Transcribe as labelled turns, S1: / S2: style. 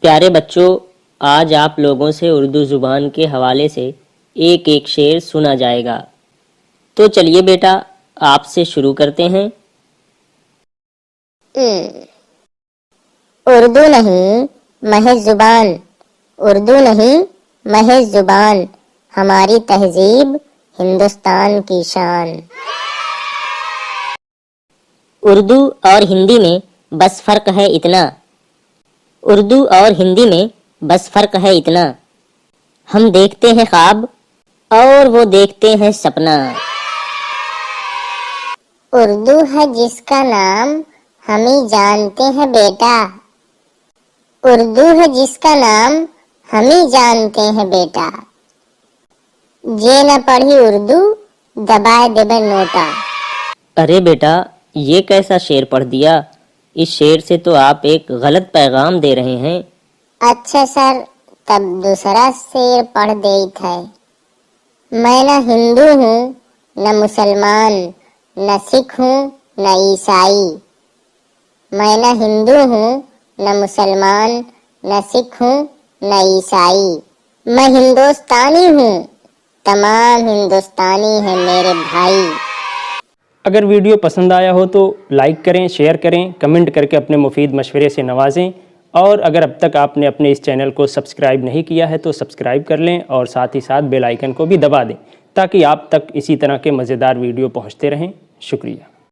S1: پیارے بچوں، آج آپ لوگوں سے اردو زبان کے حوالے سے ایک ایک شعر سنا جائے گا۔ تو چلیے بیٹا، آپ سے شروع کرتے ہیں۔
S2: اردو نہیں محض زبان، اردو نہیں محض زبان، ہماری تہذیب ہندوستان کی شان۔
S1: اردو اور ہندی میں بس فرق ہے اتنا، اردو اور ہندی میں بس فرق ہے اتنا، ہم دیکھتے ہیں خواب اور وہ دیکھتے ہیں سپنا۔
S2: اردو ہے جس کا نام ہم ہی جانتے ہیں بیٹا، اردو ہے جس کا نام ہم ہی جانتے ہیں بیٹا، جے نہ پڑھی اردو دبائے دیبے نوٹا۔
S1: ارے بیٹا، یہ کیسا شعر پڑھ دیا؟ اس شعر سے تو آپ ایک غلط پیغام دے رہے ہیں۔
S2: اچھا سر، تب دوسرا شعر پڑھ دیت ہے۔ میں نہ ہندو ہوں نہ مسلمان، نہ سکھ ہوں نہ عیسائی، میں نہ ہندو ہوں نہ مسلمان، نہ سکھ ہوں نہ عیسائی، میں ہندوستانی ہوں، تمام ہندوستانی ہیں میرے بھائی۔
S3: اگر ویڈیو پسند آیا ہو تو لائک کریں، شیئر کریں، کمنٹ کر کے اپنے مفید مشورے سے نوازیں، اور اگر اب تک آپ نے اپنے اس چینل کو سبسکرائب نہیں کیا ہے تو سبسکرائب کر لیں، اور ساتھ ہی ساتھ بیل آئیکن کو بھی دبا دیں تاکہ آپ تک اسی طرح کے مزیدار ویڈیو پہنچتے رہیں۔ شکریہ۔